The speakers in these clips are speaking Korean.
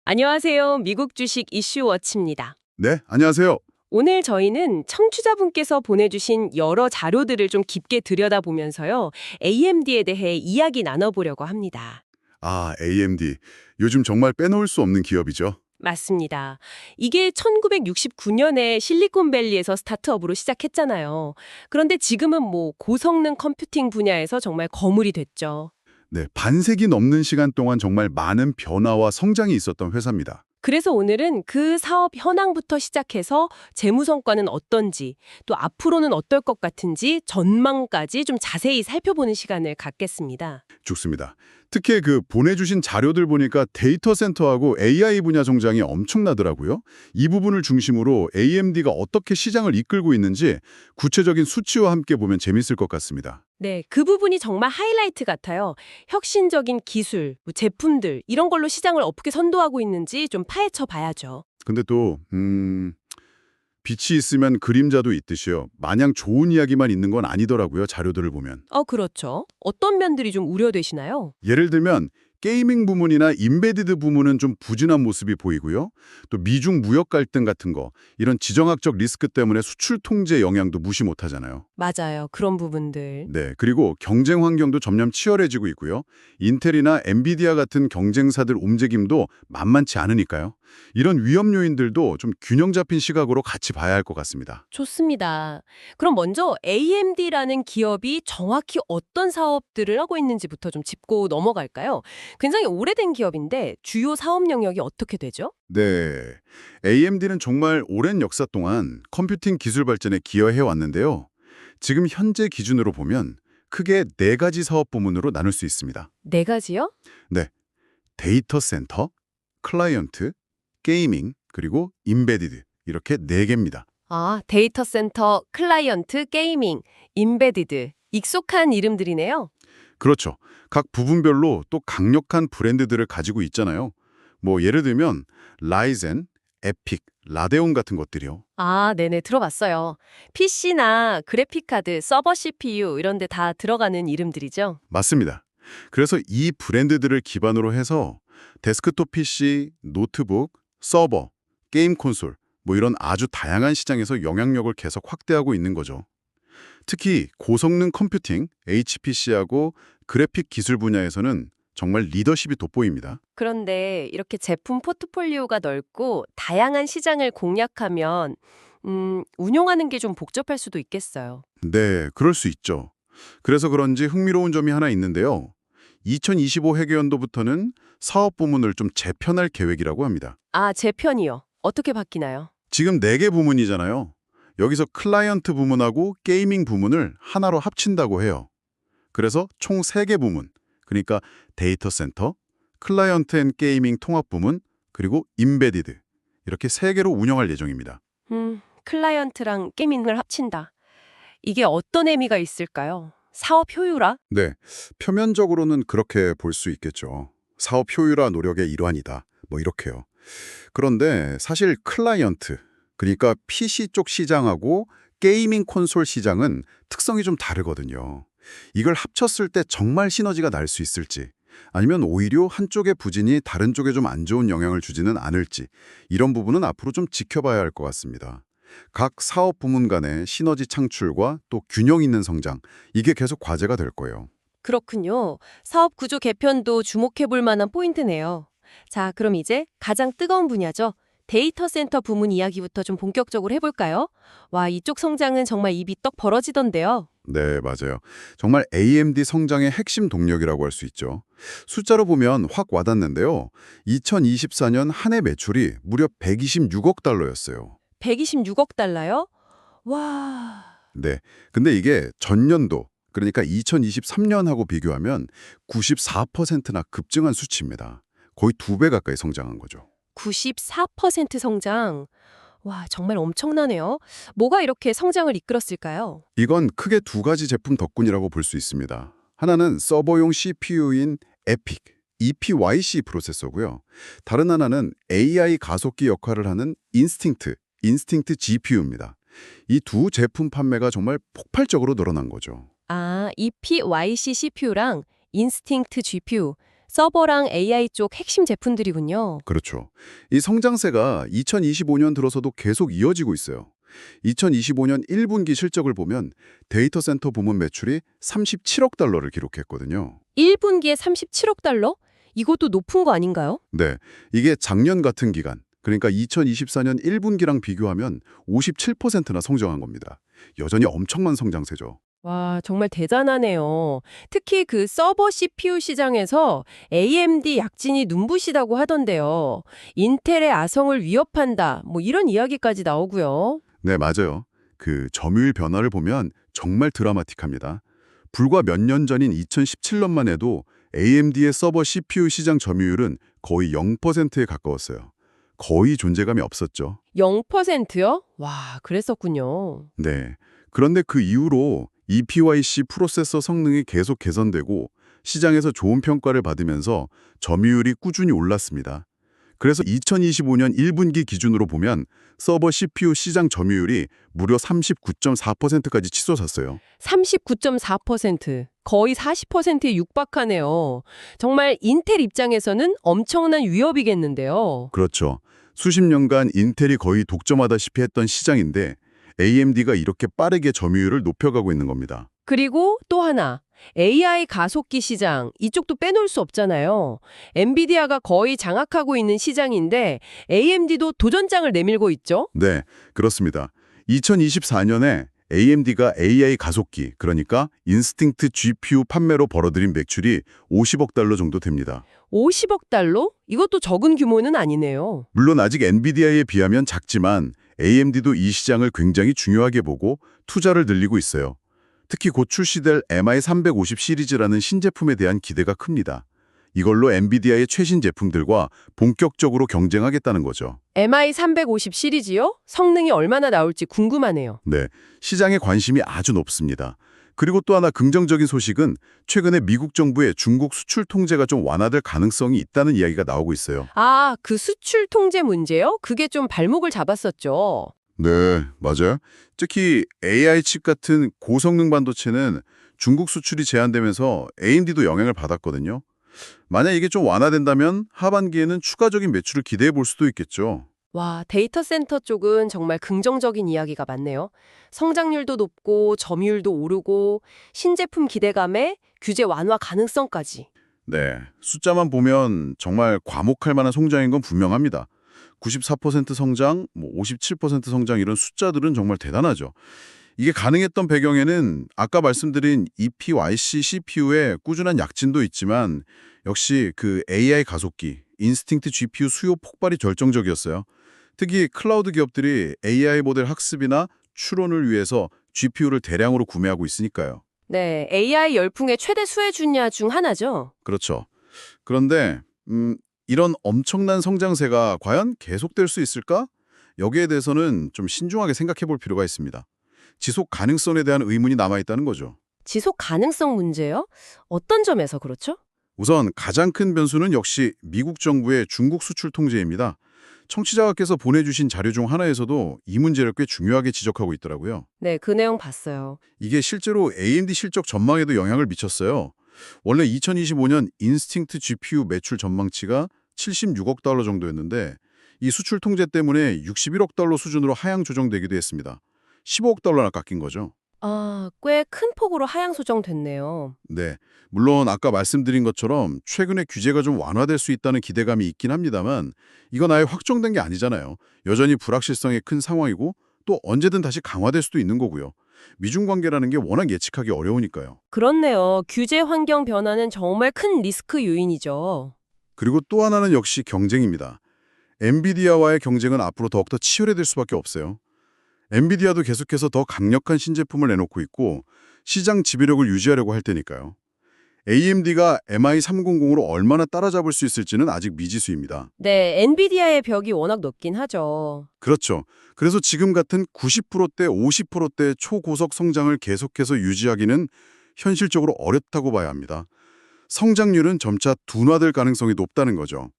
안녕하세요. 미국 주식 이슈워치입니다. 네, 안녕하세요. 오늘 저희는 청취자분께서 보내주신 여러 자료들을 좀 깊게 들여다보면서요. AMD에 대해 이야기 나눠보려고 합니다. 아, AMD. 요즘 정말 빼놓을 수 없는 기업이죠. 맞습니다. 이게 1969년에 실리콘밸리에서 스타트업으로 시작했잖아요. 그런데 지금은 고성능 컴퓨팅 분야에서 정말 거물이 됐죠. 네, 반세기 넘는 시간 동안 정말 많은 변화와 성장이 있었던 회사입니다. 그래서 오늘은 그 사업 현황부터 시작해서 재무 성과는 어떤지, 또 앞으로는 어떨 것 같은지 전망까지 좀 자세히 살펴보는 시간을 갖겠습니다. 좋습니다. 특히 그 보내주신 자료들 보니까 데이터 센터하고 AI 분야 성장이 엄청나더라고요. 이 부분을 중심으로 AMD가 어떻게 시장을 이끌고 있는지 구체적인 수치와 함께 보면 재밌을 것 같습니다. 네, 그 부분이 정말 하이라이트 같아요. 혁신적인 기술, 제품들 이런 걸로 시장을 어떻게 선도하고 있는지 좀 파헤쳐 봐야죠. 근데 또 빛이 있으면 그림자도 있듯이요. 마냥 좋은 이야기만 있는 건 아니더라고요. 자료들을 보면. 그렇죠. 어떤 면들이 좀 우려되시나요? 예를 들면 게이밍 부문이나 임베디드 부문은 좀 부진한 모습이 보이고요. 또 미중 무역 갈등 같은 거, 이런 지정학적 리스크 때문에 수출 통제 영향도 무시 못하잖아요. 맞아요. 그런 부분들. 네, 그리고 경쟁 환경도 점점 치열해지고 있고요. 인텔이나 엔비디아 같은 경쟁사들 움직임도 만만치 않으니까요. 이런 위험 요인들도 좀 균형 잡힌 시각으로 같이 봐야 할 것 같습니다. 좋습니다. 그럼 먼저 AMD라는 기업이 정확히 어떤 사업들을 하고 있는지부터 좀 짚고 넘어갈까요? 굉장히 오래된 기업인데 주요 사업 영역이 어떻게 되죠? 네, AMD는 정말 오랜 역사 동안 컴퓨팅 기술 발전에 기여해 왔는데요. 지금 현재 기준으로 보면 크게 네 가지 사업 부문으로 나눌 수 있습니다. 네 가지요? 네, 데이터 센터, 클라이언트, 게이밍, 그리고 임베디드 이렇게 네 개입니다. 데이터 센터, 클라이언트, 게이밍, 임베디드. 익숙한 이름들이네요. 그렇죠. 각 부분별로 또 강력한 브랜드들을 가지고 있잖아요. 뭐 예를 들면 라이젠, 에픽, 라데온 같은 것들이요. 네네, 들어봤어요. PC나 그래픽카드, 서버 CPU 이런 데 다 들어가는 이름들이죠. 맞습니다. 그래서 이 브랜드들을 기반으로 해서 데스크톱 PC, 노트북, 서버, 게임 콘솔 뭐 이런 아주 다양한 시장에서 영향력을 계속 확대하고 있는 거죠. 특히 고성능 컴퓨팅, HPC하고 그래픽 기술 분야에서는 정말 리더십이 돋보입니다. 그런데 이렇게 제품 포트폴리오가 넓고 다양한 시장을 공략하면 운용하는 게 좀 복잡할 수도 있겠어요. 네, 그럴 수 있죠. 그래서 그런지 흥미로운 점이 하나 있는데요. 2025 회계연도부터는 사업 부문을 좀 재편할 계획이라고 합니다. 제 편이요. 어떻게 바뀌나요? 지금 4개 부문이잖아요. 여기서 클라이언트 부문하고 게이밍 부문을 하나로 합친다고 해요. 그래서 총 3개 부문, 그러니까 데이터 센터, 클라이언트 앤 게이밍 통합 부문, 그리고 임베디드 이렇게 3개로 운영할 예정입니다. 클라이언트랑 게이밍을 합친다. 이게 어떤 의미가 있을까요? 사업 효율화? 네, 표면적으로는 그렇게 볼 수 있겠죠. 사업 효율화 노력의 일환이다. 뭐 이렇게요. 그런데 사실 클라이언트, 그러니까 PC 쪽 시장하고 게이밍 콘솔 시장은 특성이 좀 다르거든요. 이걸 합쳤을 때 정말 시너지가 날 수 있을지, 아니면 오히려 한쪽의 부진이 다른 쪽에 좀 안 좋은 영향을 주지는 않을지, 이런 부분은 앞으로 좀 지켜봐야 할 것 같습니다. 각 사업 부문 간의 시너지 창출과 또 균형 있는 성장, 이게 계속 과제가 될 거예요. 그렇군요. 사업 구조 개편도 주목해 볼 만한 포인트네요. 자, 그럼 이제 가장 뜨거운 분야죠. 데이터 센터 부문 이야기부터 좀 본격적으로 해볼까요? 와, 이쪽 성장은 정말 입이 떡 벌어지던데요. 네, 맞아요. 정말 AMD 성장의 핵심 동력이라고 할 수 있죠. 숫자로 보면 확 와닿는데요. 2024년 한 해 매출이 무려 126억 달러였어요. 126억 달러요? 와, 네. 근데 이게 전년도, 그러니까 2023년하고 비교하면 94%나 급증한 수치입니다. 거의 2배 가까이 성장한 거죠. 94% 성장. 와, 정말 엄청나네요. 뭐가 이렇게 성장을 이끌었을까요? 이건 크게 2가지 제품 덕분이라고 볼 수 있습니다. 하나는 서버용 CPU인 에픽, EPYC 프로세서고요. 다른 하나는 AI 가속기 역할을 하는 인스팅트 GPU입니다. 이 두 제품 판매가 정말 폭발적으로 늘어난 거죠. EPYC CPU랑 인스팅트 GPU. 서버랑 AI 쪽 핵심 제품들이군요. 그렇죠. 이 성장세가 2025년 들어서도 계속 이어지고 있어요. 2025년 1분기 실적을 보면 데이터 센터 부문 매출이 37억 달러를 기록했거든요. 1분기에 37억 달러? 이것도 높은 거 아닌가요? 네, 이게 작년 같은 기간, 그러니까 2024년 1분기랑 비교하면 57%나 성장한 겁니다. 여전히 엄청난 성장세죠. 와, 정말 대단하네요. 특히 그 서버 CPU 시장에서 AMD 약진이 눈부시다고 하던데요. 인텔의 아성을 위협한다, 뭐 이런 이야기까지 나오고요. 네, 맞아요. 그 점유율 변화를 보면 정말 드라마틱합니다. 불과 몇 년 전인 2017년만 해도 AMD의 서버 CPU 시장 점유율은 거의 0%에 가까웠어요. 거의 존재감이 없었죠. 0%요? 와, 그랬었군요. 네. 그런데 그 이후로 EPYC 프로세서 성능이 계속 개선되고 시장에서 좋은 평가를 받으면서 점유율이 꾸준히 올랐습니다. 그래서 2025년 1분기 기준으로 보면 서버 CPU 시장 점유율이 무려 39.4%까지 치솟았어요. 39.4%. 거의 40%에 육박하네요. 정말 인텔 입장에서는 엄청난 위협이겠는데요. 그렇죠. 수십 년간 인텔이 거의 독점하다시피 했던 시장인데 AMD가 이렇게 빠르게 점유율을 높여가고 있는 겁니다. 그리고 또 하나, AI 가속기 시장, 이쪽도 빼놓을 수 없잖아요. 엔비디아가 거의 장악하고 있는 시장인데 AMD도 도전장을 내밀고 있죠? 네, 그렇습니다. 2024년에 AMD가 AI 가속기, 그러니까 인스팅트 GPU 판매로 벌어들인 매출이 50억 달러 정도 됩니다. 50억 달러? 이것도 적은 규모는 아니네요. 물론 아직 엔비디아에 비하면 작지만 AMD도 이 시장을 굉장히 중요하게 보고 투자를 늘리고 있어요. 특히 곧 출시될 MI350 시리즈라는 신제품에 대한 기대가 큽니다. 이걸로 엔비디아의 최신 제품들과 본격적으로 경쟁하겠다는 거죠. MI350 시리즈요? 성능이 얼마나 나올지 궁금하네요. 네, 시장에 관심이 아주 높습니다. 그리고 또 하나 긍정적인 소식은 최근에 미국 정부의 중국 수출 통제가 좀 완화될 가능성이 있다는 이야기가 나오고 있어요. 아, 그 수출 통제 문제요? 그게 좀 발목을 잡았었죠. 네, 맞아요. 특히 AI 칩 같은 고성능 반도체는 중국 수출이 제한되면서 AMD도 영향을 받았거든요. 만약 이게 좀 완화된다면 하반기에는 추가적인 매출을 기대해 볼 수도 있겠죠. 와, 데이터 센터 쪽은 정말 긍정적인 이야기가 많네요. 성장률도 높고 점유율도 오르고 신제품 기대감에 규제 완화 가능성까지. 네, 숫자만 보면 정말 과목할 만한 성장인 건 분명합니다. 94% 성장, 57% 성장 이런 숫자들은 정말 대단하죠. 이게 가능했던 배경에는 아까 말씀드린 EPYC CPU의 꾸준한 약진도 있지만 역시 그 AI 가속기, 인스팅트 GPU 수요 폭발이 결정적이었어요. 특히 클라우드 기업들이 AI 모델 학습이나 추론을 위해서 GPU를 대량으로 구매하고 있으니까요. 네, AI 열풍의 최대 수혜 분야 중 하나죠. 그렇죠. 그런데 이런 엄청난 성장세가 과연 계속될 수 있을까? 여기에 대해서는 좀 신중하게 생각해 볼 필요가 있습니다. 지속 가능성에 대한 의문이 남아있다는 거죠. 지속 가능성 문제요? 어떤 점에서 그렇죠? 우선 가장 큰 변수는 역시 미국 정부의 중국 수출 통제입니다. 청취자께서 보내주신 자료 중 하나에서도 이 문제를 꽤 중요하게 지적하고 있더라고요. 네, 그 내용 봤어요. 이게 실제로 AMD 실적 전망에도 영향을 미쳤어요. 원래 2025년 인스팅트 GPU 매출 전망치가 76억 달러 정도였는데 이 수출 통제 때문에 61억 달러 수준으로 하향 조정되기도 했습니다. 15억 달러나 깎인 거죠. 아, 꽤 큰 폭으로 하향 수정됐네요. 네, 물론 아까 말씀드린 것처럼 최근에 규제가 좀 완화될 수 있다는 기대감이 있긴 합니다만 이건 아예 확정된 게 아니잖아요. 여전히 불확실성이 큰 상황이고 또 언제든 다시 강화될 수도 있는 거고요. 미중 관계라는 게 워낙 예측하기 어려우니까요. 그렇네요. 규제 환경 변화는 정말 큰 리스크 요인이죠. 그리고 또 하나는 역시 경쟁입니다. 엔비디아와의 경쟁은 앞으로 더욱더 치열해질 수밖에 없어요. 엔비디아도 계속해서 더 강력한 신제품을 내놓고 있고 시장 지배력을 유지하려고 할 테니까요. AMD가 MI300으로 얼마나 따라잡을 수 있을지는 아직 미지수입니다. 네, 엔비디아의 벽이 워낙 높긴 하죠. 그렇죠. 그래서 지금 같은 90%대, 50%대 초고속 성장을 계속해서 유지하기는 현실적으로 어렵다고 봐야 합니다. 성장률은 점차 둔화될 가능성이 높다는 거죠.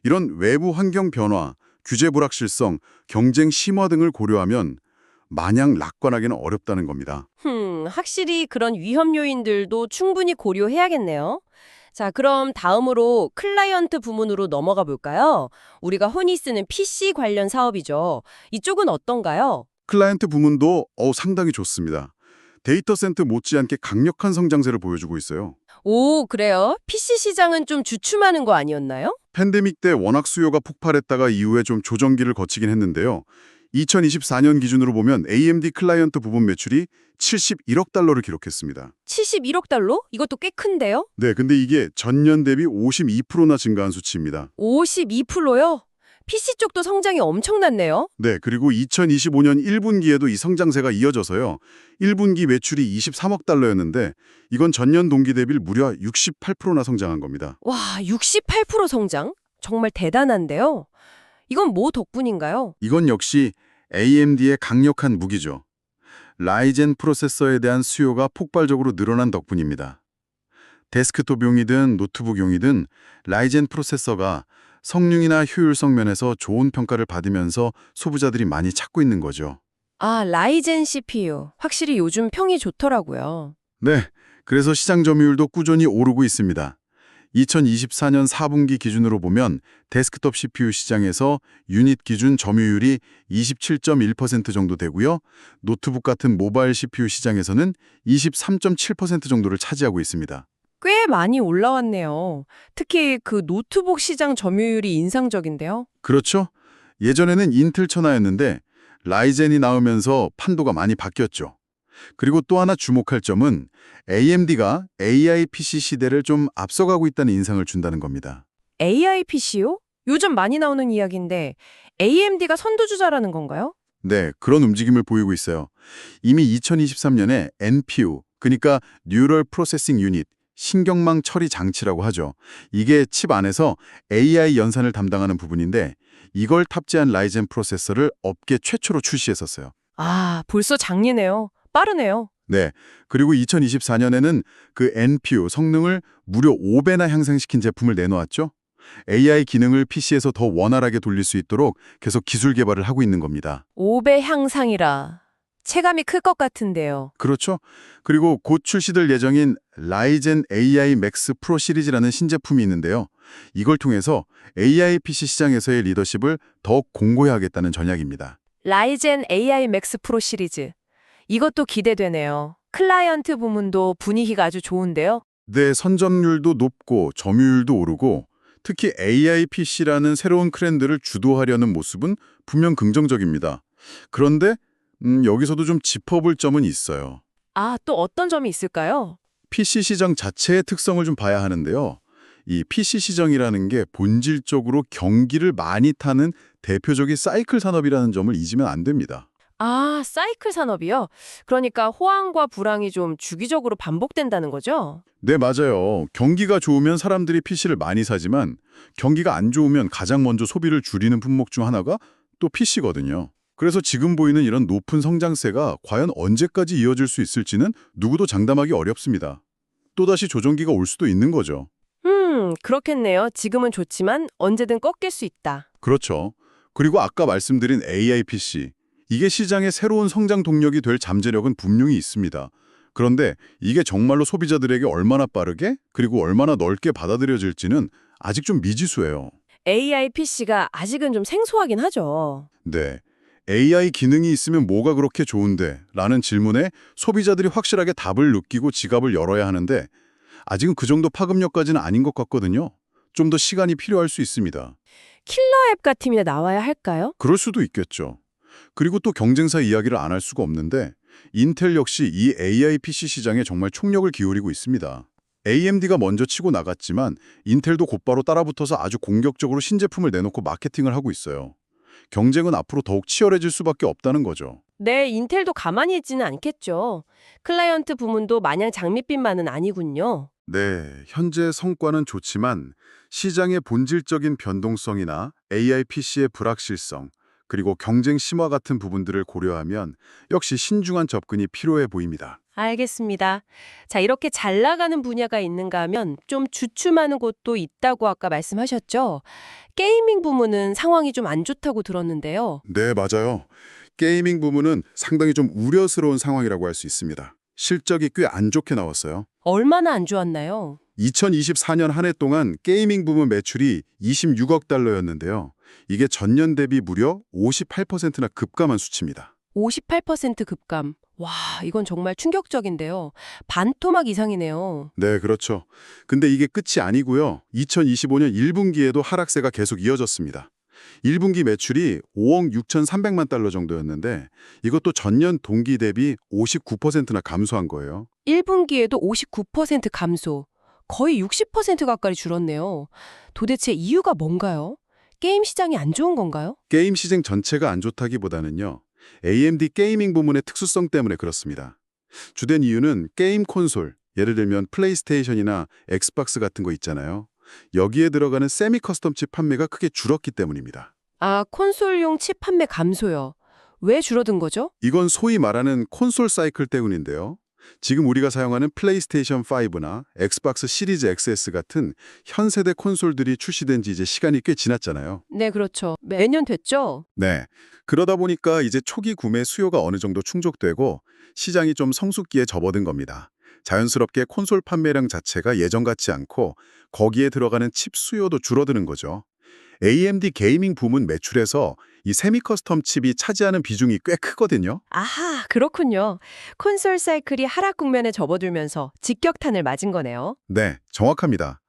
이런 외부 환경 변화, 규제 불확실성, 경쟁 심화 등을 고려하면 마냥楽관하기는 어렵다는 겁니다. 확실히 그런 위험 요인들도 충분히 고려해야겠네요. 자, 그럼 다음으로 클라이언트 부문으로 넘어가 볼까요? 우리가 흔히 쓰는 PC 관련 사업이죠. 이쪽은 어떤가요? 클라이언트 부문도 상당히 좋습니다. 데이터 센터 못지않게 강력한 성장세를 보여주고 있어요. 오, 그래요? PC 시장은 좀 주춤하는 거 아니었나요? 팬데믹 때 워낙 수요가 폭발했다가 이후에 좀 조정기를 거치긴 했는데요. 2024년 기준으로 보면 AMD 클라이언트 부분 매출이 71억 달러를 기록했습니다. 71억 달러? 이것도 꽤 큰데요? 네, 근데 이게 전년 대비 52%나 증가한 수치입니다. 52%요? PC 쪽도 성장이 엄청났네요. 네, 그리고 2025년 1분기에도 이 성장세가 이어져서요. 1분기 매출이 23억 달러였는데 이건 전년 동기 대비 무려 68%나 성장한 겁니다. 와, 68% 성장? 정말 대단한데요? 이건 뭐 덕분인가요? 이건 역시 AMD의 강력한 무기죠. 라이젠 프로세서에 대한 수요가 폭발적으로 늘어난 덕분입니다. 데스크톱용이든 노트북용이든 라이젠 프로세서가 성능이나 효율성 면에서 좋은 평가를 받으면서 소비자들이 많이 찾고 있는 거죠. 아, 라이젠 CPU. 확실히 요즘 평이 좋더라고요. 네, 그래서 시장 점유율도 꾸준히 오르고 있습니다. 2024년 4분기 기준으로 보면 데스크톱 CPU 시장에서 유닛 기준 점유율이 27.1% 정도 되고요. 노트북 같은 모바일 CPU 시장에서는 23.7% 정도를 차지하고 있습니다. 꽤 많이 올라왔네요. 특히 그 노트북 시장 점유율이 인상적인데요. 그렇죠? 예전에는 인텔 천하였는데 라이젠이 나오면서 판도가 많이 바뀌었죠. 그리고 또 하나 주목할 점은 AMD가 AI PC 시대를 좀 앞서가고 있다는 인상을 준다는 겁니다. AI PC요? 요즘 많이 나오는 이야기인데 AMD가 선두주자라는 건가요? 네, 그런 움직임을 보이고 있어요. 이미 2023년에 NPU, 그러니까 Neural Processing Unit, 신경망 처리 장치라고 하죠. 이게 칩 안에서 AI 연산을 담당하는 부분인데 이걸 탑재한 라이젠 프로세서를 업계 최초로 출시했었어요. 아, 벌써 작년이네요. 빠르네요. 네, 그리고 2024년에는 그 NPU 성능을 무려 5배나 향상시킨 제품을 내놓았죠. AI 기능을 PC에서 더 원활하게 돌릴 수 있도록 계속 기술 개발을 하고 있는 겁니다. 5배 향상이라 체감이 클 것 같은데요. 그렇죠. 그리고 곧 출시될 예정인 라이젠 AI 맥스 프로 시리즈라는 신제품이 있는데요. 이걸 통해서 AI PC 시장에서의 리더십을 더욱 공고히 하겠다는 전략입니다. 라이젠 AI 맥스 프로 시리즈. 이것도 기대되네요. 클라이언트 부문도 분위기가 아주 좋은데요. 네, 선점률도 높고 점유율도 오르고 특히 AI PC라는 새로운 트렌드를 주도하려는 모습은 분명 긍정적입니다. 그런데 여기서도 좀 짚어볼 점은 있어요. 아, 또 어떤 점이 있을까요? PC 시장 자체의 특성을 좀 봐야 하는데요. 이 PC 시장이라는 게 본질적으로 경기를 많이 타는 대표적인 사이클 산업이라는 점을 잊으면 안 됩니다. 아, 사이클 산업이요? 그러니까 호황과 불황이 좀 주기적으로 반복된다는 거죠? 네, 맞아요. 경기가 좋으면 사람들이 PC를 많이 사지만 경기가 안 좋으면 가장 먼저 소비를 줄이는 품목 중 하나가 또 PC거든요. 그래서 지금 보이는 이런 높은 성장세가 과연 언제까지 이어질 수 있을지는 누구도 장담하기 어렵습니다. 또다시 조정기가 올 수도 있는 거죠. 그렇겠네요. 지금은 좋지만 언제든 꺾일 수 있다. 그렇죠. 그리고 아까 말씀드린 AI PC. 이게 시장의 새로운 성장 동력이 될 잠재력은 분명히 있습니다. 그런데 이게 정말로 소비자들에게 얼마나 빠르게 그리고 얼마나 넓게 받아들여질지는 아직 좀 미지수예요. AI PC가 아직은 좀 생소하긴 하죠. 네. AI 기능이 있으면 뭐가 그렇게 좋은데? 라는 질문에 소비자들이 확실하게 답을 느끼고 지갑을 열어야 하는데 아직은 그 정도 파급력까지는 아닌 것 같거든요. 좀 더 시간이 필요할 수 있습니다. 킬러 앱 같은 게 나와야 할까요? 그럴 수도 있겠죠. 그리고 또 경쟁사 이야기를 안 할 수가 없는데 인텔 역시 이 AI PC 시장에 정말 총력을 기울이고 있습니다. AMD가 먼저 치고 나갔지만 인텔도 곧바로 따라붙어서 아주 공격적으로 신제품을 내놓고 마케팅을 하고 있어요. 경쟁은 앞으로 더욱 치열해질 수밖에 없다는 거죠. 네, 인텔도 가만히 있지는 않겠죠. 클라이언트 부문도 마냥 장밋빛만은 아니군요. 네, 현재 성과는 좋지만 시장의 본질적인 변동성이나 AI PC의 불확실성, 그리고 경쟁 심화 같은 부분들을 고려하면 역시 신중한 접근이 필요해 보입니다. 알겠습니다. 자, 이렇게 잘 나가는 분야가 있는가 하면 좀 주춤하는 곳도 있다고 아까 말씀하셨죠? 게이밍 부문은 상황이 좀 안 좋다고 들었는데요. 네, 맞아요. 게이밍 부문은 상당히 좀 우려스러운 상황이라고 할 수 있습니다. 실적이 꽤 안 좋게 나왔어요. 얼마나 안 좋았나요? 2024년 한 해 동안 게이밍 부문 매출이 26억 달러였는데요. 이게 전년 대비 무려 58%나 급감한 수치입니다. 58% 급감. 와, 이건 정말 충격적인데요. 반토막 이상이네요. 네, 그렇죠. 근데 이게 끝이 아니고요. 2025년 1분기에도 하락세가 계속 이어졌습니다. 1분기 매출이 5억 6,300만 달러 정도였는데 이것도 전년 동기 대비 59%나 감소한 거예요. 1분기에도 59% 감소. 거의 60% 가까이 줄었네요. 도대체 이유가 뭔가요? 게임 시장이 안 좋은 건가요? 게임 시장 전체가 안 좋다기보다는요. AMD 게이밍 부문의 특수성 때문에 그렇습니다. 주된 이유는 게임 콘솔, 예를 들면 플레이스테이션이나 엑스박스 같은 거 있잖아요. 여기에 들어가는 세미 커스텀 칩 판매가 크게 줄었기 때문입니다. 아, 콘솔용 칩 판매 감소요. 왜 줄어든 거죠? 이건 소위 말하는 콘솔 사이클 때문인데요. 지금 우리가 사용하는 플레이스테이션 5나 엑스박스 시리즈 XS 같은 현 세대 콘솔들이 출시된 지 이제 시간이 꽤 지났잖아요. 네, 그렇죠. 매년 됐죠? 네. 그러다 보니까 이제 초기 구매 수요가 어느 정도 충족되고 시장이 좀 성숙기에 접어든 겁니다. 자연스럽게 콘솔 판매량 자체가 예전 같지 않고 거기에 들어가는 칩 수요도 줄어드는 거죠. AMD 게이밍 부문 매출에서 이 세미 커스텀 칩이 차지하는 비중이 꽤 크거든요. 아하, 그렇군요. 콘솔 사이클이 하락 국면에 접어들면서 직격탄을 맞은 거네요. 네, 정확합니다.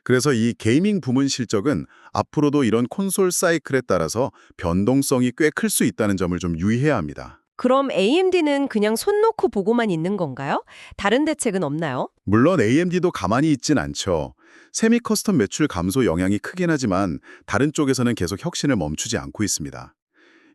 그래서 이 게이밍 부문 실적은 앞으로도 이런 콘솔 사이클에 따라서 변동성이 꽤 클 수 있다는 점을 좀 유의해야 합니다. 그럼 AMD는 그냥 손 놓고 보고만 있는 건가요? 다른 대책은 없나요? 물론 AMD도 가만히 있진 않죠. 세미 커스텀 매출 감소 영향이 크긴 하지만 다른 쪽에서는 계속 혁신을 멈추지 않고 있습니다.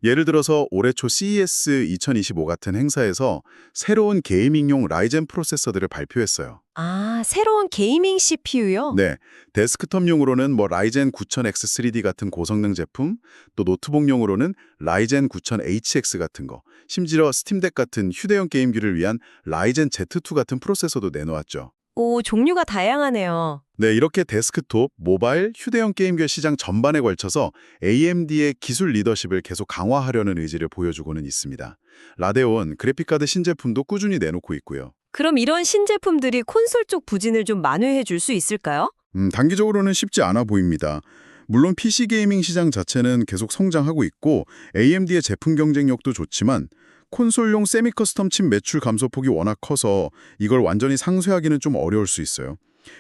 예를 들어서 올해 초 CES 2025 같은 행사에서 새로운 게이밍용 라이젠 프로세서들을 발표했어요. 아, 새로운 게이밍 CPU요? 네, 데스크톱용으로는 라이젠 9000X3D 같은 고성능 제품, 또 노트북용으로는 라이젠 9000HX 같은 거, 심지어 스팀덱 같은 휴대용 게임기를 위한 라이젠 Z2 같은 프로세서도 내놓았죠. 오, 종류가 다양하네요. 네, 이렇게 데스크톱, 모바일, 휴대용 게임기 시장 전반에 걸쳐서 AMD의 기술 리더십을 계속 강화하려는 의지를 보여주고는 있습니다. 라데온, 그래픽카드 신제품도 꾸준히 내놓고 있고요. 그럼 이런 신제품들이 콘솔 쪽 부진을 좀 만회해 줄 수 있을까요? 단기적으로는 쉽지 않아 보입니다. 물론 PC 게이밍 시장 자체는 계속 성장하고 있고 AMD의 제품 경쟁력도 좋지만 콘솔용 세미 커스텀 칩 매출 감소폭이 워낙 커서 이걸 완전히 상쇄하기는 좀 어려울 수 있어요.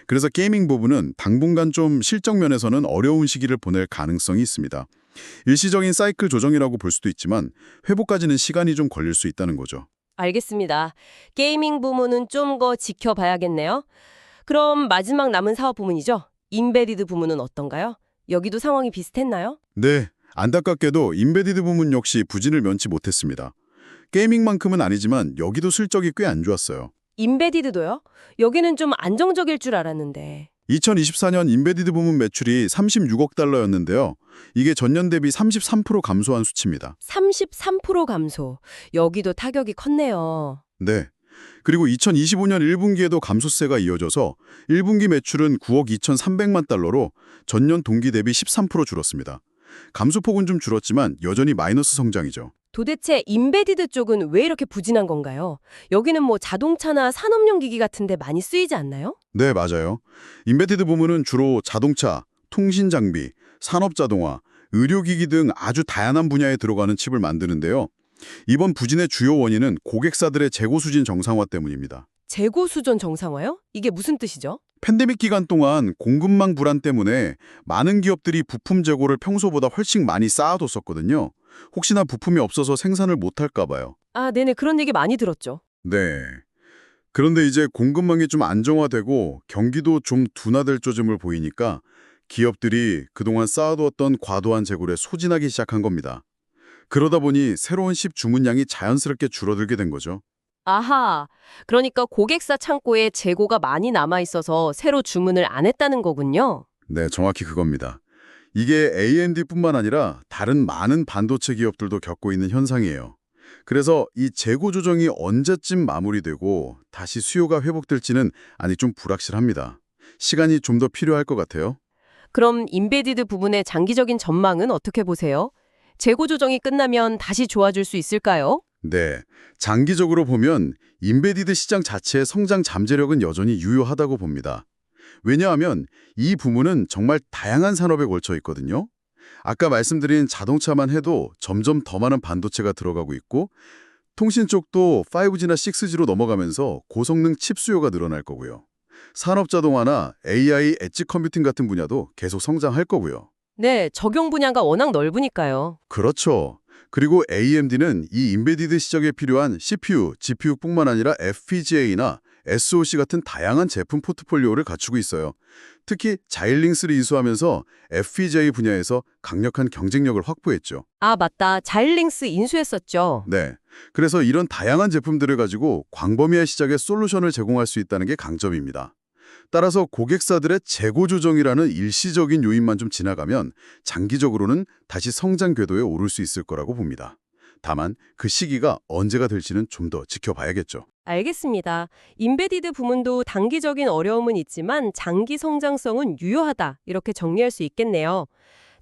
그래서 게이밍 부분은 당분간 좀 실적 면에서는 어려운 시기를 보낼 가능성이 있습니다. 일시적인 사이클 조정이라고 볼 수도 있지만 회복까지는 시간이 좀 걸릴 수 있다는 거죠. 알겠습니다. 게이밍 부문은 좀 더 지켜봐야겠네요. 그럼 마지막 남은 사업 부문이죠? 인베디드 부문은 어떤가요? 여기도 상황이 비슷했나요? 네, 안타깝게도 인베디드 부문 역시 부진을 면치 못했습니다. 게이밍만큼은 아니지만 여기도 실적이 꽤 안 좋았어요. 인베디드도요? 여기는 좀 안정적일 줄 알았는데. 2024년 인베디드 부문 매출이 36억 달러였는데요. 이게 전년 대비 33% 감소한 수치입니다. 33% 감소. 여기도 타격이 컸네요. 네. 그리고 2025년 1분기에도 감소세가 이어져서 1분기 매출은 9억 2,300만 달러로 전년 동기 대비 13% 줄었습니다. 감소폭은 좀 줄었지만 여전히 마이너스 성장이죠. 도대체 인베디드 쪽은 왜 이렇게 부진한 건가요? 여기는 뭐 자동차나 산업용 기기 같은 데 많이 쓰이지 않나요? 네, 맞아요. 인베디드 부문은 주로 자동차, 통신 장비, 산업 자동화, 의료기기 등 아주 다양한 분야에 들어가는 칩을 만드는데요. 이번 부진의 주요 원인은 고객사들의 재고 수진 정상화 때문입니다. 재고 수전 정상화요? 이게 무슨 뜻이죠? 팬데믹 기간 동안 공급망 불안 때문에 많은 기업들이 부품 재고를 평소보다 훨씬 많이 쌓아뒀었거든요. 혹시나 부품이 없어서 생산을 못할까 봐요. 아, 네네. 그런 얘기 많이 들었죠. 네. 그런데 이제 공급망이 좀 안정화되고 경기도 좀 둔화될 조짐을 보이니까 기업들이 그동안 쌓아두었던 과도한 재고를 소진하기 시작한 겁니다. 그러다 보니 새로운 십 주문량이 자연스럽게 줄어들게 된 거죠. 아하. 그러니까 고객사 창고에 재고가 많이 남아 있어서 새로 주문을 안 했다는 거군요. 네, 정확히 그겁니다. 이게 AMD뿐만 아니라 다른 많은 반도체 기업들도 겪고 있는 현상이에요. 그래서 이 재고 조정이 언제쯤 마무리되고 다시 수요가 회복될지는 아직 좀 불확실합니다. 시간이 좀 더 필요할 것 같아요. 그럼 인베디드 부분의 장기적인 전망은 어떻게 보세요? 재고 조정이 끝나면 다시 좋아질 수 있을까요? 네, 장기적으로 보면 인베디드 시장 자체의 성장 잠재력은 여전히 유효하다고 봅니다. 왜냐하면 이 부문은 정말 다양한 산업에 걸쳐 있거든요. 아까 말씀드린 자동차만 해도 점점 더 많은 반도체가 들어가고 있고 통신 쪽도 5G나 6G로 넘어가면서 고성능 칩 수요가 늘어날 거고요. 산업 자동화나 AI, 엣지 컴퓨팅 같은 분야도 계속 성장할 거고요. 네, 적용 분야가 워낙 넓으니까요. 그렇죠. 그리고 AMD는 이 인베디드 시적에 필요한 CPU, GPU뿐만 아니라 FPGA나 SoC 같은 다양한 제품 포트폴리오를 갖추고 있어요. 특히 자일링스를 이수하면서 FPGA 분야에서 강력한 경쟁력을 확보했죠. 아, 맞다. 자일링스 인수했었죠. 네. 그래서 이런 다양한 제품들을 가지고 광범위한 시장에 솔루션을 제공할 수 있다는 게 강점입니다. 따라서 고객사들의 재고 조정이라는 일시적인 요인만 좀 지나가면 장기적으로는 다시 성장 궤도에 오를 수 있을 거라고 봅니다. 다만 그 시기가 언제가 될지는 좀 더 지켜봐야겠죠. 알겠습니다. 인베디드 부문도 단기적인 어려움은 있지만 장기 성장성은 유효하다. 이렇게 정리할 수 있겠네요.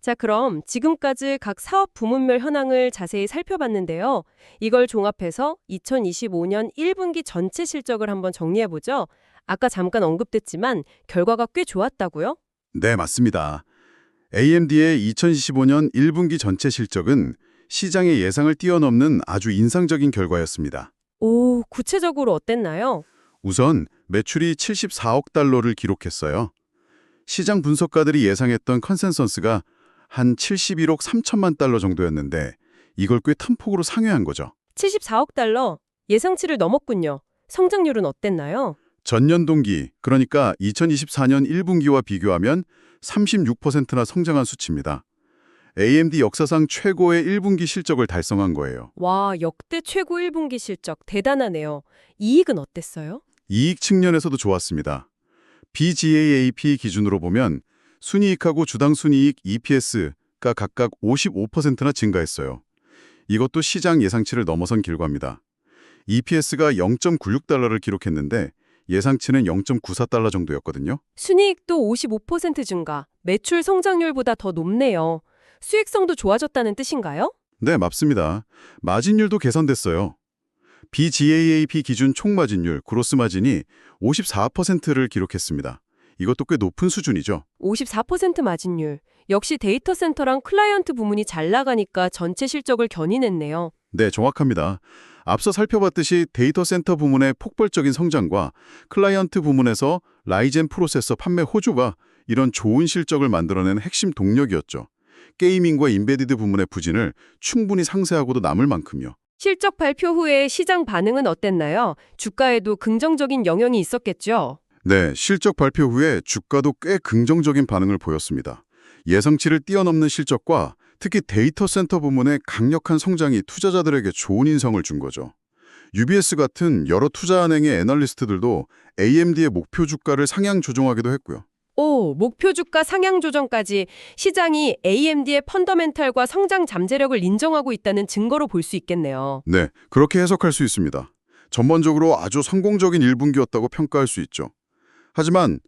자, 그럼 지금까지 각 사업 부문별 현황을 자세히 살펴봤는데요. 이걸 종합해서 2025년 1분기 전체 실적을 한번 정리해보죠. 아까 잠깐 언급됐지만 결과가 꽤 좋았다고요? 네, 맞습니다. AMD의 2025년 1분기 전체 실적은 시장의 예상을 뛰어넘는 아주 인상적인 결과였습니다. 오, 구체적으로 어땠나요? 우선 매출이 74억 달러를 기록했어요. 시장 분석가들이 예상했던 컨센서스가 한 71억 3천만 달러 정도였는데 이걸 꽤 큰 폭으로 상회한 거죠. 74억 달러, 예상치를 넘었군요. 성장률은 어땠나요? 전년 동기, 그러니까 2024년 1분기와 비교하면 36%나 성장한 수치입니다. AMD 역사상 최고의 1분기 실적을 달성한 거예요. 와, 역대 최고 1분기 실적 대단하네요. 이익은 어땠어요? 이익 측면에서도 좋았습니다. BGAAP 기준으로 보면 순이익하고 주당 순이익 EPS가 각각 55%나 증가했어요. 이것도 시장 예상치를 넘어선 결과입니다. EPS가 0.96달러를 기록했는데 예상치는 0.94달러 정도였거든요. 순이익도 55% 증가, 매출 성장률보다 더 높네요. 수익성도 좋아졌다는 뜻인가요? 네, 맞습니다. 마진율도 개선됐어요. BGAAP 기준 총마진율, 그로스 마진이 54%를 기록했습니다. 이것도 꽤 높은 수준이죠. 54% 마진율. 역시 데이터 센터랑 클라이언트 부문이 잘 나가니까 전체 실적을 견인했네요. 네, 정확합니다. 앞서 살펴봤듯이 데이터 센터 부문의 폭발적인 성장과 클라이언트 부문에서 라이젠 프로세서 판매 호조가 이런 좋은 실적을 만들어낸 핵심 동력이었죠. 게이밍과 인베디드 부문의 부진을 충분히 상쇄하고도 남을 만큼요. 실적 발표 후에 시장 반응은 어땠나요? 주가에도 긍정적인 영향이 있었겠죠? 네, 실적 발표 후에 주가도 꽤 긍정적인 반응을 보였습니다. 예상치를 뛰어넘는 실적과 특히 데이터 센터 부문의 강력한 성장이 투자자들에게 좋은 인상을 준 거죠. UBS 같은 여러 투자은행의 애널리스트들도 AMD의 목표 주가를 상향 조정하기도 했고요. 오, 목표 주가 상향 조정까지 시장이 AMD의 펀더멘탈과 성장 잠재력을 인정하고 있다는 증거로 볼 수 있겠네요. 네, 그렇게 해석할 수 있습니다. 전반적으로 아주 성공적인 1분기였다고 평가할 수 있죠. 하지만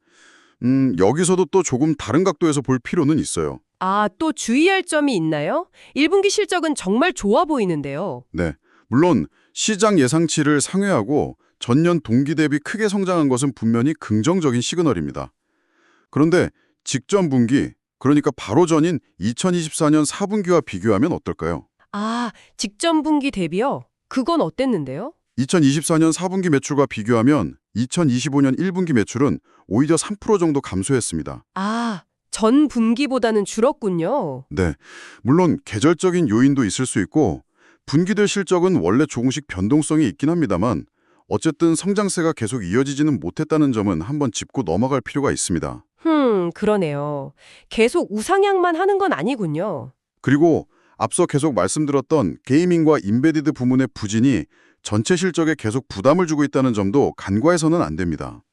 여기서도 또 조금 다른 각도에서 볼 필요는 있어요. 아, 또 주의할 점이 있나요? 1분기 실적은 정말 좋아 보이는데요. 네, 물론 시장 예상치를 상회하고 전년 동기 대비 크게 성장한 것은 분명히 긍정적인 시그널입니다. 그런데 직전 분기, 그러니까 바로 전인 2024년 4분기와 비교하면 어떨까요? 아, 직전 분기 대비요? 그건 어땠는데요? 2024년 4분기 매출과 비교하면 2025년 1분기 매출은 오히려 3% 정도 감소했습니다. 아, 전 분기보다는 줄었군요. 네, 물론 계절적인 요인도 있을 수 있고 분기들 실적은 원래 조금씩 변동성이 있긴 합니다만 어쨌든 성장세가 계속 이어지지는 못했다는 점은 한번 짚고 넘어갈 필요가 있습니다. 그러네요. 계속 우상향만 하는 건 아니군요. 그리고 앞서 계속 말씀드렸던 게이밍과 인베디드 부문의 부진이 전체 실적에 계속 부담을 주고 있다는 점도 간과해서는 안 됩니다.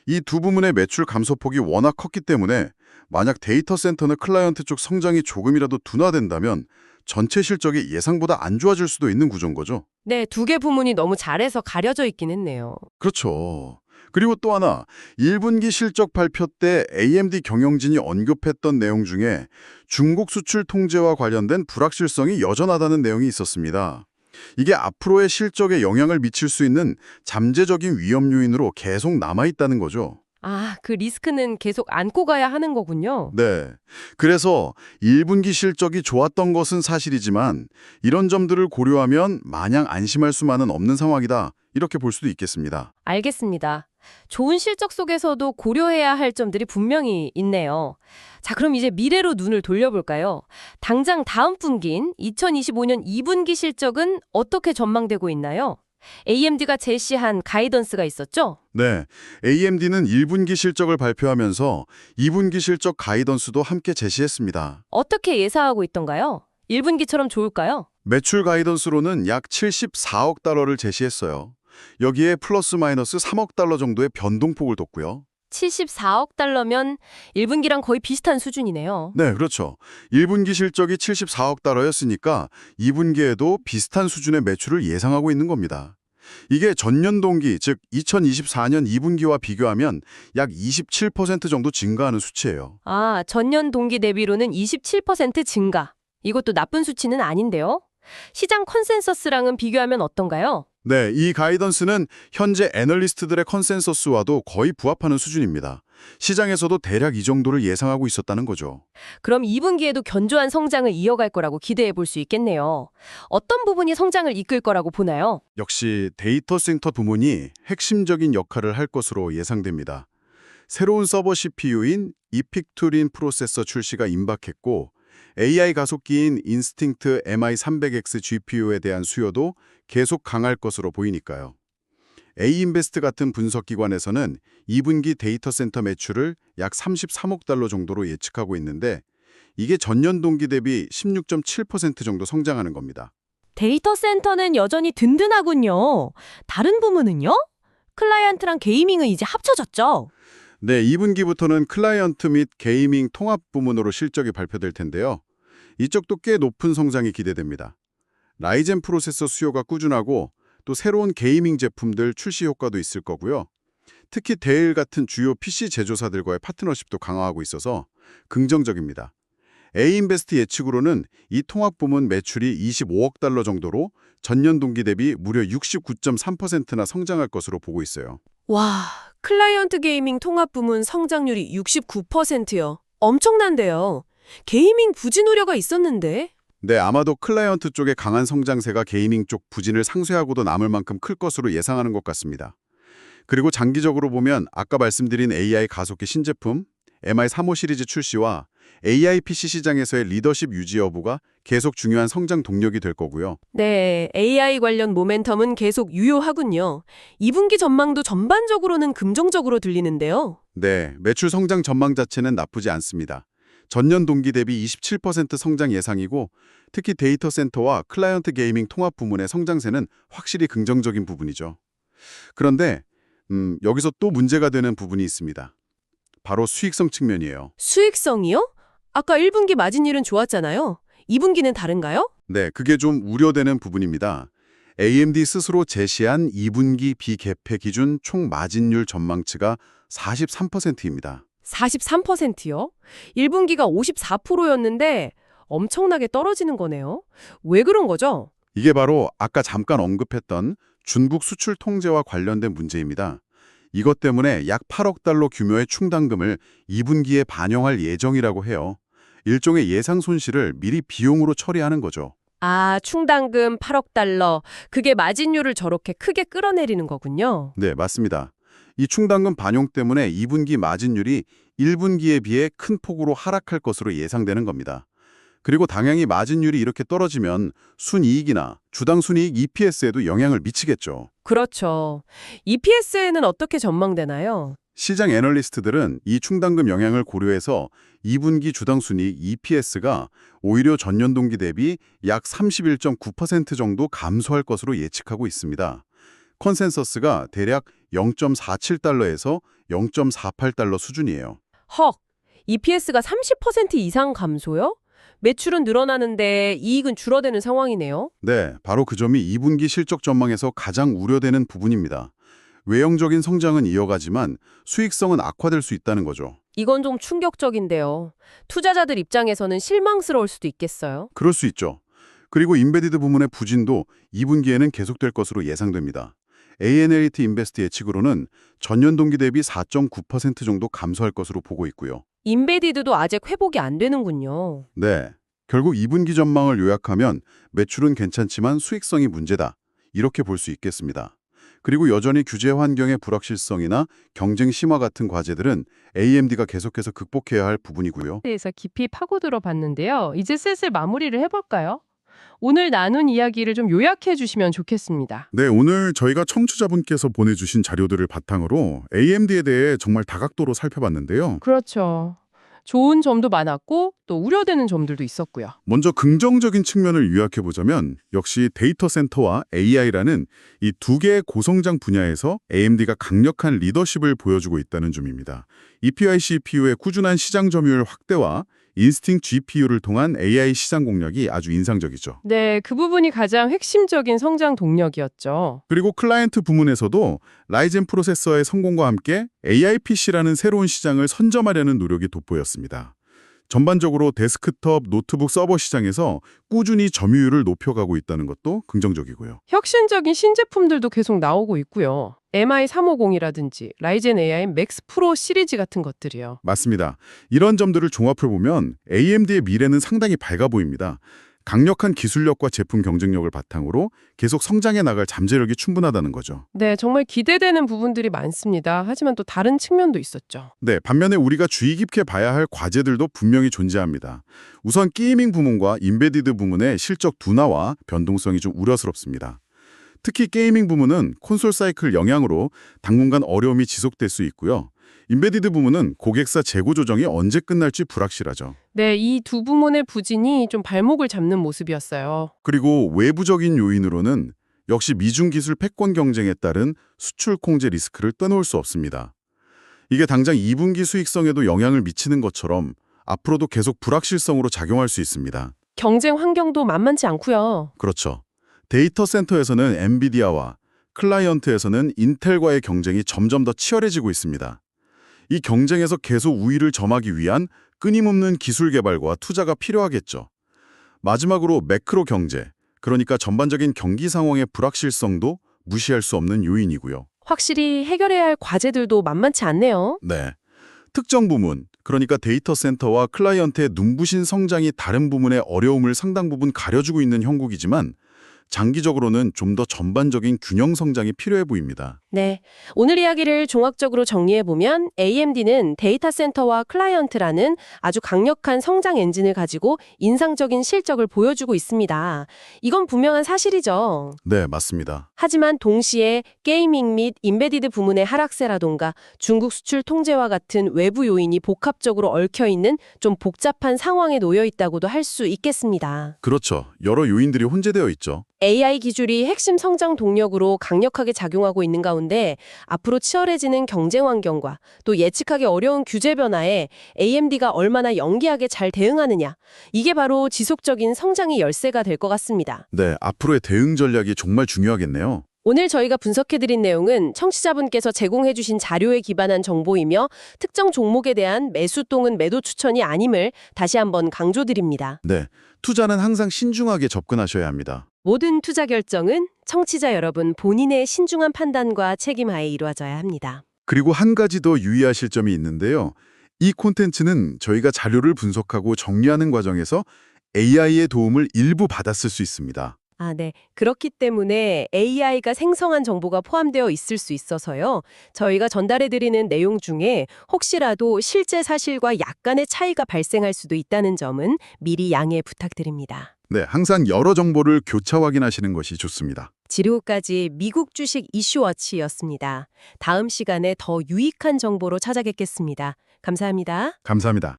이 두 부문의 매출 감소폭이 워낙 컸기 때문에 만약 데이터 센터나 클라이언트 쪽 성장이 조금이라도 둔화된다면 전체 실적이 예상보다 안 좋아질 수도 있는 구조인 거죠. 네, 두 개 부문이 너무 잘해서 가려져 있긴 했네요. 그렇죠. 그리고 또 하나, 1분기 실적 발표 때 AMD 경영진이 언급했던 내용 중에 중국 수출 통제와 관련된 불확실성이 여전하다는 내용이 있었습니다. 이게 앞으로의 실적에 영향을 미칠 수 있는 잠재적인 위험 요인으로 계속 남아있다는 거죠. 아, 그 리스크는 계속 안고 가야 하는 거군요. 네. 그래서 1분기 실적이 좋았던 것은 사실이지만 이런 점들을 고려하면 마냥 안심할 수만은 없는 상황이다. 이렇게 볼 수도 있겠습니다. 알겠습니다. 좋은 실적 속에서도 고려해야 할 점들이 분명히 있네요. 자, 그럼 이제 미래로 눈을 돌려볼까요? 당장 다음 분기인 2025년 2분기 실적은 어떻게 전망되고 있나요? AMD가 제시한 가이던스가 있었죠? 네. AMD는 1분기 실적을 발표하면서 2분기 실적 가이던스도 함께 제시했습니다. 어떻게 예상하고 있던가요? 1분기처럼 좋을까요? 매출 가이던스로는 약 74억 달러를 제시했어요. 여기에 플러스 마이너스 3억 달러 정도의 변동폭을 뒀고요. 74억 달러면 1분기랑 거의 비슷한 수준이네요. 네, 그렇죠. 1분기 실적이 74억 달러였으니까 2분기에도 비슷한 수준의 매출을 예상하고 있는 겁니다. 이게 전년 동기, 즉 2024년 2분기와 비교하면 약 27% 정도 증가하는 수치예요. 아, 전년 동기 대비로는 27% 증가. 이것도 나쁜 수치는 아닌데요? 시장 컨센서스랑은 비교하면 어떤가요? 네, 이 가이던스는 현재 애널리스트들의 컨센서스와도 거의 부합하는 수준입니다. 시장에서도 대략 이 정도를 예상하고 있었다는 거죠. 그럼 2분기에도 견조한 성장을 이어갈 거라고 기대해 볼 수 있겠네요. 어떤 부분이 성장을 이끌 거라고 보나요? 역시 데이터 센터 부문이 핵심적인 역할을 할 것으로 예상됩니다. 새로운 서버 CPU인 이픽2린 프로세서 출시가 임박했고 AI 가속기인 인스팅트 MI300X GPU에 대한 수요도 계속 강할 것으로 보이니까요. A인베스트 같은 분석기관에서는 2분기 데이터 센터 매출을 약 33억 달러 정도로 예측하고 있는데 이게 전년 동기 대비 16.7% 정도 성장하는 겁니다. 데이터 센터는 여전히 든든하군요. 다른 부문은요? 클라이언트랑 게이밍은 이제 합쳐졌죠? 네, 2분기부터는 클라이언트 및 게이밍 통합 부문으로 실적이 발표될 텐데요. 이쪽도 꽤 높은 성장이 기대됩니다. 라이젠 프로세서 수요가 꾸준하고 또 새로운 게이밍 제품들 출시 효과도 있을 거고요. 특히 데일 같은 주요 PC 제조사들과의 파트너십도 강화하고 있어서 긍정적입니다. A인베스트 예측으로는 이 통합 부문 매출이 25억 달러 정도로 전년 동기 대비 무려 69.3%나 성장할 것으로 보고 있어요. 와, 클라이언트 게이밍 통합 부문 성장률이 69%요. 엄청난데요. 게이밍 부진 우려가 있었는데. 네, 아마도 클라이언트 쪽의 강한 성장세가 게이밍 쪽 부진을 상쇄하고도 남을 만큼 클 것으로 예상하는 것 같습니다. 그리고 장기적으로 보면 아까 말씀드린 AI 가속기 신제품, MI35 시리즈 출시와 AI PC 시장에서의 리더십 유지 여부가 계속 중요한 성장 동력이 될 거고요. 네, AI 관련 모멘텀은 계속 유효하군요. 2분기 전망도 전반적으로는 긍정적으로 들리는데요. 네, 매출 성장 전망 자체는 나쁘지 않습니다. 전년 동기 대비 27% 성장 예상이고 특히 데이터 센터와 클라이언트 게이밍 통합 부문의 성장세는 확실히 긍정적인 부분이죠. 그런데 여기서 또 문제가 되는 부분이 있습니다. 바로 수익성 측면이에요. 수익성이요? 아까 1분기 마진율은 좋았잖아요. 2분기는 다른가요? 네, 그게 좀 우려되는 부분입니다. AMD 스스로 제시한 2분기 비개폐 기준 총 마진율 전망치가 43%입니다. 43%요? 1분기가 54%였는데 엄청나게 떨어지는 거네요. 왜 그런 거죠? 이게 바로 아까 잠깐 언급했던 중국 수출 통제와 관련된 문제입니다. 이것 때문에 약 8억 달러 규모의 충당금을 2분기에 반영할 예정이라고 해요. 일종의 예상 손실을 미리 비용으로 처리하는 거죠. 아, 충당금 8억 달러. 그게 마진율을 저렇게 크게 끌어내리는 거군요. 네, 맞습니다. 이 충당금 반영 때문에 2분기 마진율이 1분기에 비해 큰 폭으로 하락할 것으로 예상되는 겁니다. 그리고 당연히 마진율이 이렇게 떨어지면 순이익이나 주당 순이익 EPS에도 영향을 미치겠죠. 그렇죠. EPS에는 어떻게 전망되나요? 시장 애널리스트들은 이 충당금 영향을 고려해서 2분기 주당 순이익 EPS가 오히려 전년 동기 대비 약 31.9% 정도 감소할 것으로 예측하고 있습니다. 컨센서스가 대략 0.47달러에서 0.48달러 수준이에요. 헉, EPS가 30% 이상 감소요? 매출은 늘어나는데 이익은 줄어드는 상황이네요. 네, 바로 그 점이 2분기 실적 전망에서 가장 우려되는 부분입니다. 외형적인 성장은 이어가지만 수익성은 악화될 수 있다는 거죠. 이건 좀 충격적인데요. 투자자들 입장에서는 실망스러울 수도 있겠어요. 그럴 수 있죠. 그리고 인베디드 부문의 부진도 2분기에는 계속될 것으로 예상됩니다. A&L 인베스트 예측으로는 전년 동기 대비 4.9% 정도 감소할 것으로 보고 있고요. 인베디드도 아직 회복이 안 되는군요. 네, 결국 2분기 전망을 요약하면 매출은 괜찮지만 수익성이 문제다. 이렇게 볼 수 있겠습니다. 그리고 여전히 규제 환경의 불확실성이나 경쟁 심화 같은 과제들은 AMD가 계속해서 극복해야 할 부분이고요. 대해서 깊이 파고들어 봤는데요. 이제 슬슬 마무리를 해볼까요? 오늘 나눈 이야기를 좀 요약해 주시면 좋겠습니다. 네, 오늘 저희가 청취자분께서 보내주신 자료들을 바탕으로 AMD에 대해 정말 다각도로 살펴봤는데요. 그렇죠. 좋은 점도 많았고 또 우려되는 점들도 있었고요. 먼저 긍정적인 측면을 요약해보자면 역시 데이터 센터와 AI라는 이 두 개의 고성장 분야에서 AMD가 강력한 리더십을 보여주고 있다는 점입니다. EPI CPU의 꾸준한 시장 점유율 확대와 인스팅 GPU를 통한 AI 시장 공략이 아주 인상적이죠. 네, 그 부분이 가장 핵심적인 성장 동력이었죠. 그리고 클라이언트 부문에서도 라이젠 프로세서의 성공과 함께 AI PC라는 새로운 시장을 선점하려는 노력이 돋보였습니다. 전반적으로 데스크톱, 노트북 서버 시장에서 꾸준히 점유율을 높여가고 있다는 것도 긍정적이고요. 혁신적인 신제품들도 계속 나오고 있고요. MI350이라든지 라이젠 AI 맥스 프로 시리즈 같은 것들이요. 맞습니다. 이런 점들을 종합해보면 AMD의 미래는 상당히 밝아 보입니다. 강력한 기술력과 제품 경쟁력을 바탕으로 계속 성장해 나갈 잠재력이 충분하다는 거죠. 네, 정말 기대되는 부분들이 많습니다. 하지만 또 다른 측면도 있었죠. 네, 반면에 우리가 주의 깊게 봐야 할 과제들도 분명히 존재합니다. 우선 게이밍 부문과 인베디드 부문의 실적 둔화와 변동성이 좀 우려스럽습니다. 특히 게이밍 부문은 콘솔 사이클 영향으로 당분간 어려움이 지속될 수 있고요. 인베디드 부문은 고객사 재고 조정이 언제 끝날지 불확실하죠. 네, 이 두 부문의 부진이 좀 발목을 잡는 모습이었어요. 그리고 외부적인 요인으로는 역시 미중 기술 패권 경쟁에 따른 수출 공제 리스크를 떼놓을 수 없습니다. 이게 당장 2분기 수익성에도 영향을 미치는 것처럼 앞으로도 계속 불확실성으로 작용할 수 있습니다. 경쟁 환경도 만만치 않고요. 그렇죠. 데이터 센터에서는 엔비디아와 클라이언트에서는 인텔과의 경쟁이 점점 더 치열해지고 있습니다. 이 경쟁에서 계속 우위를 점하기 위한 끊임없는 기술 개발과 투자가 필요하겠죠. 마지막으로 매크로 경제, 그러니까 전반적인 경기 상황의 불확실성도 무시할 수 없는 요인이고요. 확실히 해결해야 할 과제들도 만만치 않네요. 네. 특정 부문, 그러니까 데이터 센터와 클라이언트의 눈부신 성장이 다른 부문의 어려움을 상당 부분 가려주고 있는 형국이지만 장기적으로는 좀 더 전반적인 균형 성장이 필요해 보입니다. 네, 오늘 이야기를 종합적으로 정리해보면 AMD는 데이터 센터와 클라이언트라는 아주 강력한 성장 엔진을 가지고 인상적인 실적을 보여주고 있습니다. 이건 분명한 사실이죠. 네, 맞습니다. 하지만 동시에 게이밍 및 인베디드 부문의 하락세라던가 중국 수출 통제와 같은 외부 요인이 복합적으로 얽혀있는 좀 복잡한 상황에 놓여 있다고도 할 수 있겠습니다. 그렇죠. 여러 요인들이 혼재되어 있죠. AI 기술이 핵심 성장 동력으로 강력하게 작용하고 있는 가운데 앞으로 치열해지는 경쟁 환경과 또 예측하기 어려운 규제 변화에 AMD가 얼마나 연기하게 잘 대응하느냐, 이게 바로 지속적인 성장의 열쇠가 될 것 같습니다. 네, 앞으로의 대응 전략이 정말 중요하겠네요. 오늘 저희가 분석해드린 내용은 청취자분께서 제공해주신 자료에 기반한 정보이며 특정 종목에 대한 매수 또는 매도 추천이 아님을 다시 한번 강조드립니다. 네, 투자는 항상 신중하게 접근하셔야 합니다. 모든 투자 결정은 청취자 여러분 본인의 신중한 판단과 책임하에 이루어져야 합니다. 그리고 한 가지 더 유의하실 점이 있는데요. 이 콘텐츠는 저희가 자료를 분석하고 정리하는 과정에서 AI의 도움을 일부 받았을 수 있습니다. 네. 그렇기 때문에 AI가 생성한 정보가 포함되어 있을 수 있어서요. 저희가 전달해드리는 내용 중에 혹시라도 실제 사실과 약간의 차이가 발생할 수도 있다는 점은 미리 양해 부탁드립니다. 네, 항상 여러 정보를 교차 확인하시는 것이 좋습니다. 지금까지 미국 주식 이슈워치였습니다. 다음 시간에 더 유익한 정보로 찾아뵙겠습니다. 감사합니다. 감사합니다.